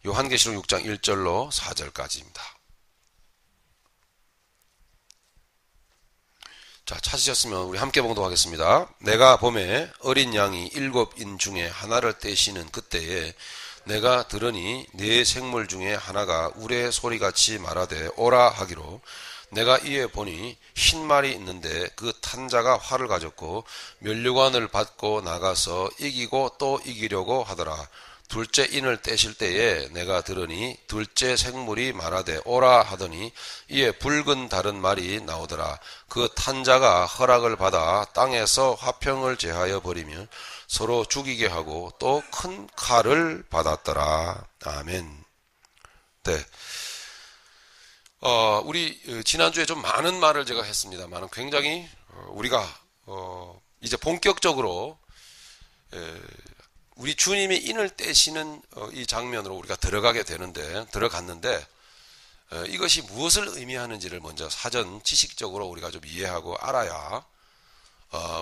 요한계시록 6장 1절로 4절까지입니다. 자, 찾으셨으면 우리 함께 봉독하겠습니다. 내가 봄에 어린 양이 7인 중에 하나를 떼시는 그때에 내가 들으니 네 생물 중에 하나가 우레 소리같이 말하되 오라 하기로, 내가 이에 보니 흰 말이 있는데 그 탄 자가 활을 가졌고 면류관을 받고 나가서 이기고 또 이기려고 하더라. 둘째 인을 떼실 때에 내가 들으니 둘째 생물이 말하되 오라 하더니 이에 붉은 다른 말이 나오더라. 그 탄 자가 허락을 받아 땅에서 화평을 제하여 버리며 서로 죽이게 하고 또 큰 칼을 받았더라. 아멘. 네. 우리 지난주에 좀 많은 말을 제가 했습니다만 굉장히 우리가 이제 본격적으로 우리 주님이 인을 떼시는 이 장면으로 우리가 들어갔는데 이것이 무엇을 의미하는지를 먼저 사전 지식적으로 우리가 좀 이해하고 알아야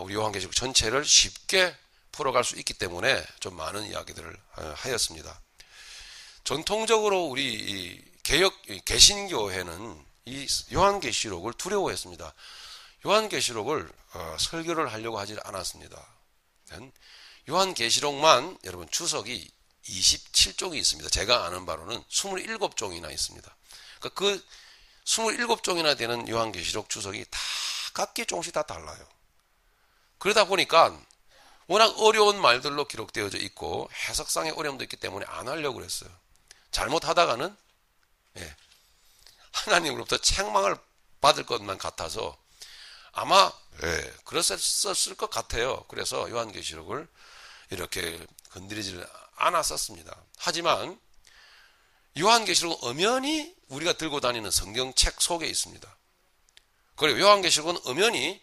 우리 요한계시록 전체를 쉽게 풀어갈 수 있기 때문에 좀 많은 이야기들을 하였습니다. 전통적으로 우리 개신교회는 이 요한계시록을 두려워했습니다. 요한계시록을 설교를 하려고 하지 않았습니다. 요한계시록만 여러분 주석이 27종이 있습니다. 제가 아는 바로는 27종이나 있습니다. 그러니까 그 27종이나 되는 요한계시록 주석이 다 각기 조금씩 다 달라요. 그러다 보니까 워낙 어려운 말들로 기록되어져 있고 해석상의 어려움도 있기 때문에 안 하려고 그랬어요. 잘못하다가는 하나님으로부터 책망을 받을 것만 같아서 아마 그랬었을 것 같아요. 그래서 요한계시록을 이렇게 건드리지 않았었습니다. 하지만 요한계시록은 엄연히 우리가 들고 다니는 성경책 속에 있습니다. 그리고 요한계시록은 엄연히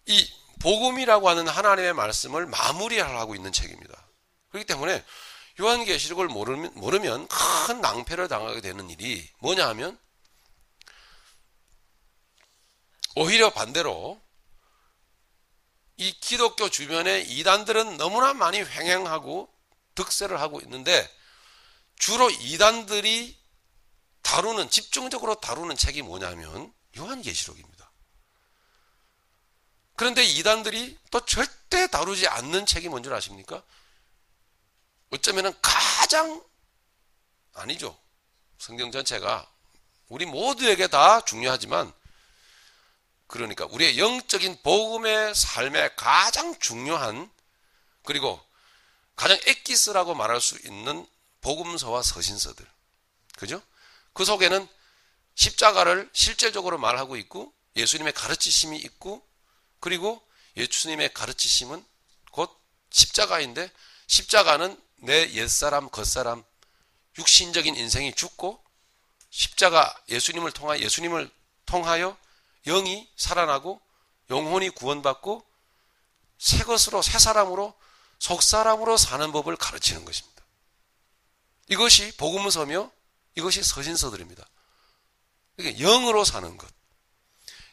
이 복음이라고 하는 하나님의 말씀을 마무리하고 있는 책입니다. 그렇기 때문에 요한계시록을 모르면 큰 낭패를 당하게 되는 일이 뭐냐 하면 오히려 반대로 이 기독교 주변의 이단들은 너무나 많이 횡행하고 득세를 하고 있는데 주로 이단들이 집중적으로 다루는 책이 뭐냐면 요한계시록입니다. 그런데 이단들이 또 절대 다루지 않는 책이 뭔지 아십니까? 어쩌면은 아니죠. 성경 전체가 우리 모두에게 다 중요하지만 그러니까 우리의 영적인 복음의 삶에 가장 중요한 그리고 가장 엑기스라고 말할 수 있는 복음서와 서신서들. 그죠? 그 속에는 십자가를 실제적으로 말하고 있고 예수님의 가르치심이 있고 그리고 예수님의 가르치심은 곧 십자가인데 십자가는 내 옛사람, 겉사람, 육신적인 인생이 죽고 십자가 예수님을 통하여 영이 살아나고 영혼이 구원받고 새 것으로 새 사람으로 속사람으로 사는 법을 가르치는 것입니다. 이것이 복음서며 이것이 서신서들입니다. 이게 영으로 사는 것.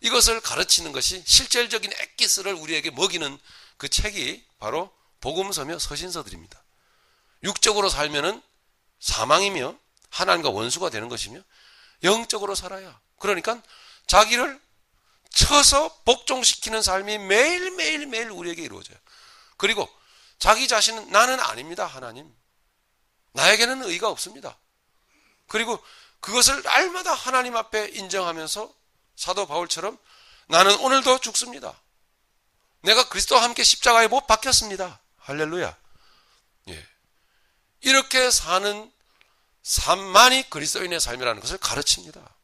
이것을 가르치는 것이 실질적인 엑기스를 우리에게 먹이는 그 책이 바로 복음서며 서신서들입니다. 육적으로 살면은 사망이며 하나님과 원수가 되는 것이며 영적으로 살아야. 그러니까 자기를 쳐서 복종시키는 삶이 매일매일 우리에게 이루어져요. 그리고 자기 자신은 나는 아닙니다. 하나님. 나에게는 의가 없습니다. 그리고 그것을 날마다 하나님 앞에 인정하면서 사도 바울처럼 나는 오늘도 죽습니다. 내가 그리스도와 함께 십자가에 못 박혔습니다. 할렐루야. 예. 이렇게 사는 삶만이 그리스도인의 삶이라는 것을 가르칩니다.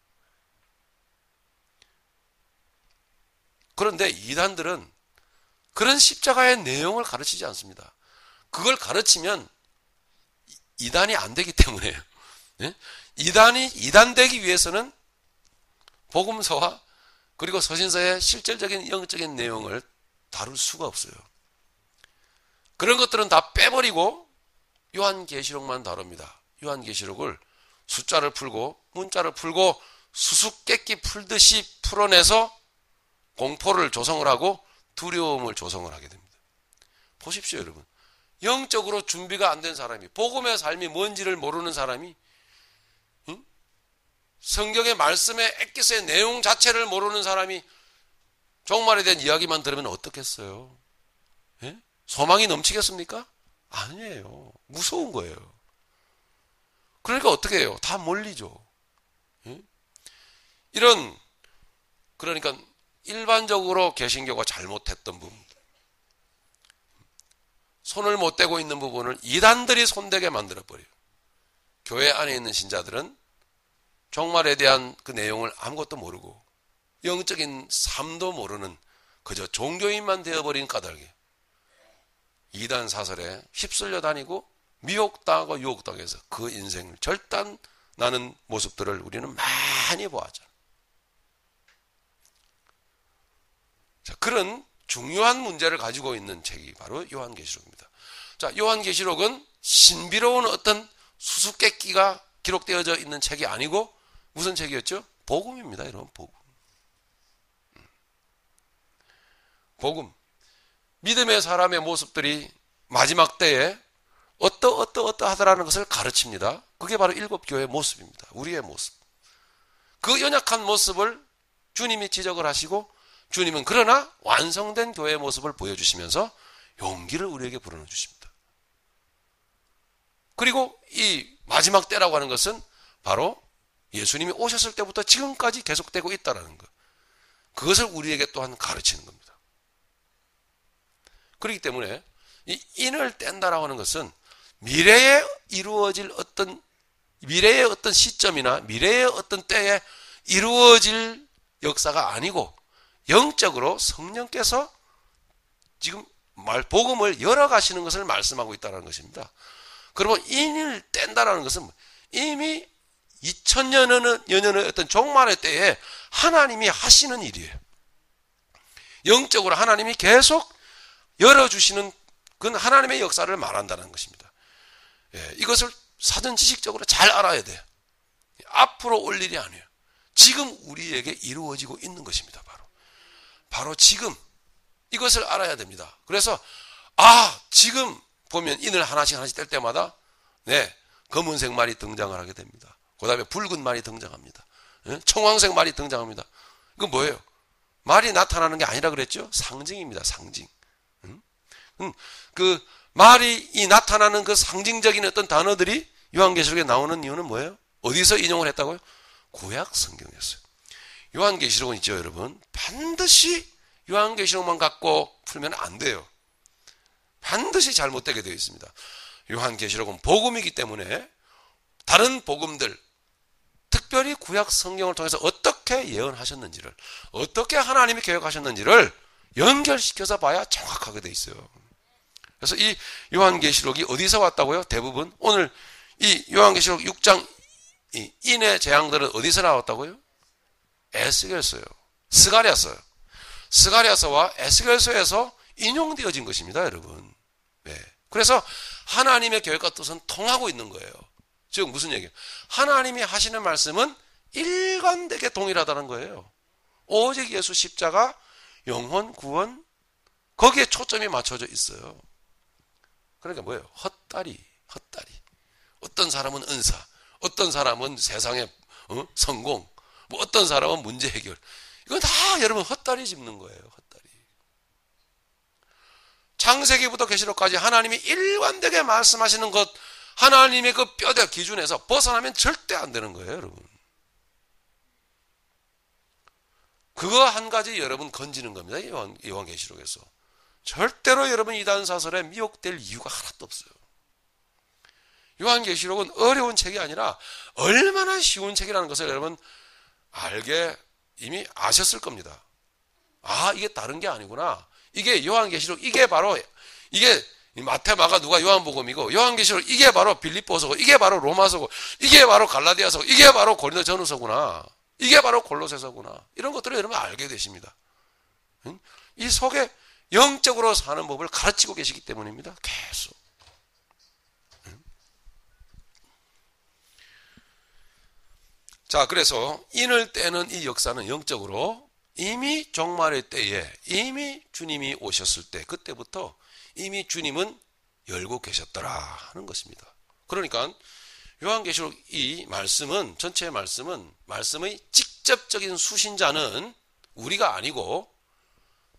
그런데 이단들은 그런 십자가의 내용을 가르치지 않습니다. 그걸 가르치면 이단이 안 되기 때문에요. 예? 이단 되기 위해서는 복음서와 그리고 서신서의 실질적인 영적인 내용을 다룰 수가 없어요. 그런 것들은 다 빼버리고 요한계시록만 다룹니다. 요한계시록을 숫자를 풀고 문자를 풀고 수수께끼 풀듯이 풀어내서 공포를 조성을 하고 두려움을 조성을 하게 됩니다. 보십시오, 여러분. 영적으로 준비가 안 된 사람이, 복음의 삶이 뭔지를 모르는 사람이, 성경의 말씀의 엑기스의 내용 자체를 모르는 사람이 종말에 대한 이야기만 들으면 어떻겠어요? 예? 소망이 넘치겠습니까? 아니에요. 무서운 거예요. 그러니까 어떻게 해요? 다 몰리죠. 예? 그러니까 일반적으로 개신교가 잘못했던 부분, 손을 못 대고 있는 부분을 이단들이 손대게 만들어버려요. 교회 안에 있는 신자들은 종말에 대한 그 내용을 아무것도 모르고 영적인 삶도 모르는 그저 종교인만 되어버린 까닭에 이단 사설에 휩쓸려 다니고 미혹당하고 유혹당해서 그 인생을 절단나는 모습들을 우리는 많이 보았잖아요. 자, 그런 중요한 문제를 가지고 있는 책이 바로 요한계시록입니다. 자, 요한계시록은 신비로운 어떤 수수께끼가 기록되어져 있는 책이 아니고 무슨 책이었죠? 복음입니다. 여러분, 복음. 복음. 믿음의 사람의 모습들이 마지막 때에 어떠하더라는 것을 가르칩니다. 그게 바로 일곱 교회의 모습입니다. 우리의 모습. 그 연약한 모습을 주님이 지적을 하시고 주님은 그러나 완성된 교회의 모습을 보여주시면서 용기를 우리에게 불어넣어 주십니다. 그리고 이 마지막 때라고 하는 것은 바로 예수님이 오셨을 때부터 지금까지 계속되고 있다는 것. 그것을 우리에게 또한 가르치는 겁니다. 그렇기 때문에 이 인을 뗀다라고 하는 것은 미래에 이루어질 미래의 어떤 시점이나 미래의 어떤 때에 이루어질 역사가 아니고 영적으로 성령께서 지금 복음을 열어가시는 것을 말씀하고 있다는 것입니다. 그러면 인을 뗀다라는 것은 이미 2000년의 어떤 종말의 때에 하나님이 하시는 일이에요. 영적으로 하나님이 계속 열어주시는 그건 하나님의 역사를 말한다는 것입니다. 예, 이것을 사전 지식적으로 잘 알아야 돼요. 앞으로 올 일이 아니에요. 지금 우리에게 이루어지고 있는 것입니다. 바로 지금 이것을 알아야 됩니다. 그래서 지금 보면 인을 하나씩 뗄 때마다 검은색 말이 등장을 하게 됩니다. 그 다음에 붉은 말이 등장합니다. 청황색 말이 등장합니다. 이건 뭐예요? 말이 나타나는 게 아니라 그랬죠? 상징입니다. 상징. 그 말이 나타나는 그 상징적인 어떤 단어들이 요한계시록에 나오는 이유는 뭐예요? 어디서 인용을 했다고요? 구약 성경이었어요. 요한계시록은 있죠, 여러분. 반드시 요한계시록만 갖고 풀면 안 돼요. 반드시 잘못되게 되어 있습니다. 요한계시록은 복음이기 때문에 다른 복음들, 특별히 구약 성경을 통해서 어떻게 예언하셨는지를, 어떻게 하나님이 계획하셨는지를 연결시켜서 봐야 정확하게 되어 있어요. 그래서 이 요한계시록이 어디서 왔다고요? 대부분 오늘 이 요한계시록 6장 인의 재앙들은 어디서 나왔다고요? 에스겔서요. 스가랴서와 에스겔서에서 인용되어진 것입니다, 여러분. 네. 그래서 하나님의 계획과 뜻은 통하고 있는 거예요. 즉 무슨 얘기예요? 하나님이 하시는 말씀은 일관되게 동일하다는 거예요. 오직 예수 십자가, 영혼, 구원, 거기에 초점이 맞춰져 있어요. 그러니까 뭐예요? 헛다리. 어떤 사람은 은사, 어떤 사람은 세상의 성공, 어떤 사람은 문제 해결. 이건 다 여러분 헛다리 짚는 거예요. 헛다리. 창세기부터 계시록까지 하나님이 일관되게 말씀하시는 것, 하나님의 그 뼈대 기준에서 벗어나면 절대 안 되는 거예요, 여러분. 그거 한 가지 여러분 건지는 겁니다. 요한계시록에서. 절대로 여러분 이단 사설에 미혹될 이유가 하나도 없어요. 요한계시록은 어려운 책이 아니라 얼마나 쉬운 책이라는 것을 여러분 이미 아셨을 겁니다. 이게 다른 게 아니구나. 이게 요한계시록, 이게 마태, 마가, 누가, 요한복음이고, 요한계시록 이게 바로 빌립보서고, 이게 바로 로마서고, 이게 바로 갈라디아서고, 이게 바로 고린도전후서구나. 이게 바로 골로새서구나. 이런 것들을 여러분 알게 되십니다. 이 속에 영적으로 사는 법을 가르치고 계시기 때문입니다. 계속. 자, 그래서 인을 떼는 이 역사는 영적으로 이미 종말의 때에 이미 주님이 오셨을 때, 그때부터 이미 주님은 열고 계셨더라 하는 것입니다. 그러니까 요한계시록 이 말씀은, 전체의 말씀은 말씀의 직접적인 수신자는 우리가 아니고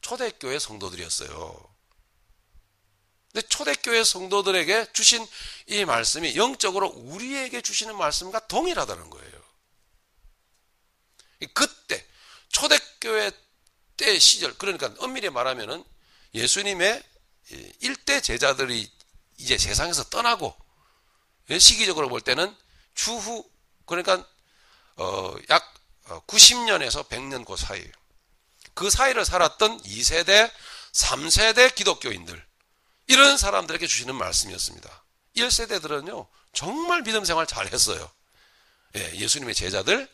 초대교회 성도들이었어요. 근데 초대교회 성도들에게 주신 이 말씀이 영적으로 우리에게 주시는 말씀과 동일하다는 거예요. 그때 초대교회 때 시절, 그러니까 엄밀히 말하면은 예수님의 일대 제자들이 이제 세상에서 떠나고, 시기적으로 볼 때는 추후, 그러니까 약 90년에서 100년 그 사이에요. 그 사이를 살았던 2세대, 3세대 기독교인들, 이런 사람들에게 주시는 말씀이었습니다. 1세대들은요 정말 믿음 생활 잘했어요. 예수님의 제자들,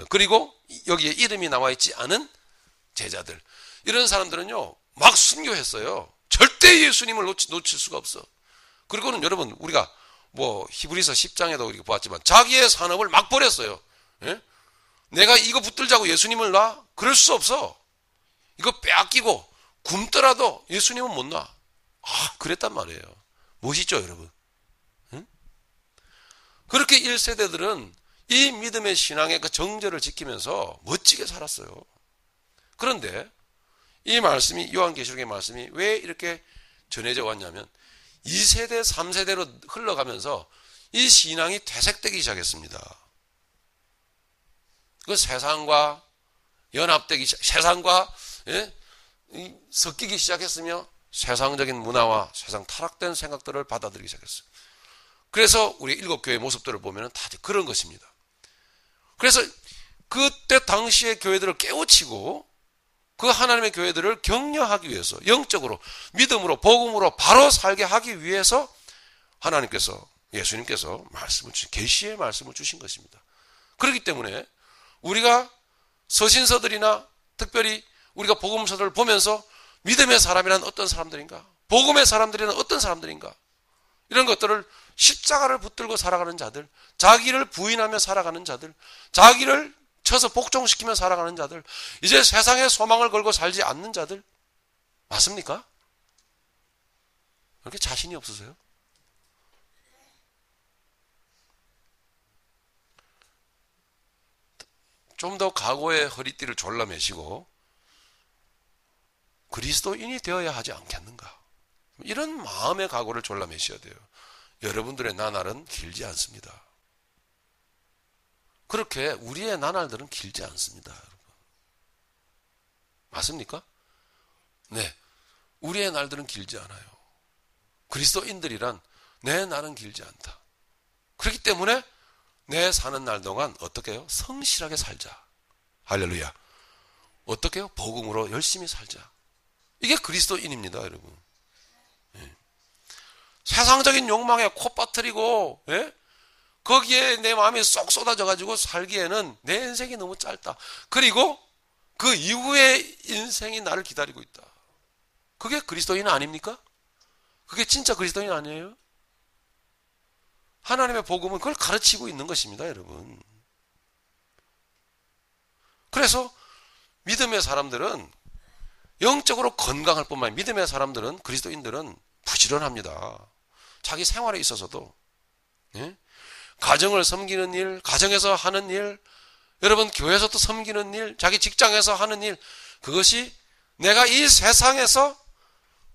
그리고 여기에 이름이 나와 있지 않은 제자들, 이런 사람들은요 막 순교했어요. 절대 예수님을 놓칠 수가 없어. 그리고는 여러분, 우리가 뭐 히브리서 10장에도 이렇게 보았지만 자기의 산업을 막 버렸어요. 내가 이거 붙들자고 예수님을 놔? 그럴 수 없어. 이거 빼앗기고 굶더라도 예수님은 못 놔. 그랬단 말이에요. 멋있죠, 여러분? 그렇게 1세대들은 이 믿음의 신앙의 그 정절을 지키면서 멋지게 살았어요. 그런데 이 말씀이, 요한계시록의 말씀이 왜 이렇게 전해져 왔냐면 2세대, 3세대로 흘러가면서 이 신앙이 퇴색되기 시작했습니다. 그 세상과 연합되기, 세상과 섞이기 시작했으며 세상적인 문화와 세상 타락된 생각들을 받아들이기 시작했어요. 그래서 우리 일곱교회 모습들을 보면 다 그런 것입니다. 그래서 그때 당시의 교회들을 깨우치고 그 하나님의 교회들을 격려하기 위해서, 영적으로, 믿음으로, 복음으로 바로 살게 하기 위해서 하나님께서, 예수님께서 말씀을 주신, 계시의 말씀을 주신 것입니다. 그렇기 때문에 우리가 서신서들이나 특별히 우리가 복음서들을 보면서 믿음의 사람이란 어떤 사람들인가, 복음의 사람들이란 어떤 사람들인가, 이런 것들을 십자가를 붙들고 살아가는 자들, 자기를 부인하며 살아가는 자들, 자기를 쳐서 복종시키며 살아가는 자들, 이제 세상에 소망을 걸고 살지 않는 자들, 맞습니까? 그렇게 자신이 없으세요? 좀 더 각오의 허리띠를 졸라매시고 그리스도인이 되어야 하지 않겠는가? 이런 마음의 각오를 졸라매셔야 돼요. 여러분들의 나날은 길지 않습니다. 그렇게 우리의 나날들은 길지 않습니다. 여러분. 맞습니까? 네. 우리의 날들은 길지 않아요. 그리스도인들이란 내 날은 길지 않다. 그렇기 때문에 내 사는 날 동안 어떻게 해요? 성실하게 살자. 할렐루야. 어떻게 해요? 복음으로 열심히 살자. 이게 그리스도인입니다, 여러분. 세상적인 욕망에 코 빠뜨리고, 거기에 내 마음이 쏙 쏟아져가지고 살기에는 내 인생이 너무 짧다. 그리고 그 이후의 인생이 나를 기다리고 있다. 그게 그리스도인 아닙니까? 그게 진짜 그리스도인 아니에요? 하나님의 복음은 그걸 가르치고 있는 것입니다, 여러분. 그래서 믿음의 사람들은 영적으로 건강할 뿐만 아니라 믿음의 사람들은, 그리스도인들은 부지런합니다. 자기 생활에 있어서도. 가정을 섬기는 일, 가정에서 하는 일, 여러분 교회에서도 섬기는 일, 자기 직장에서 하는 일, 그것이 내가 이 세상에서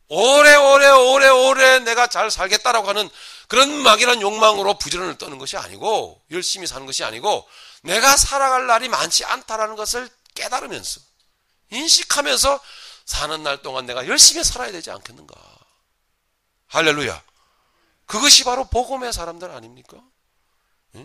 오래오래 내가 잘 살겠다라고 하는 그런 막연한 욕망으로 부지런을 떠는 것이 아니고, 열심히 사는 것이 아니고, 내가 살아갈 날이 많지 않다라는 것을 깨달으면서, 인식하면서 사는 날 동안 내가 열심히 살아야 되지 않겠는가. 할렐루야. 그것이 바로 복음의 사람들 아닙니까?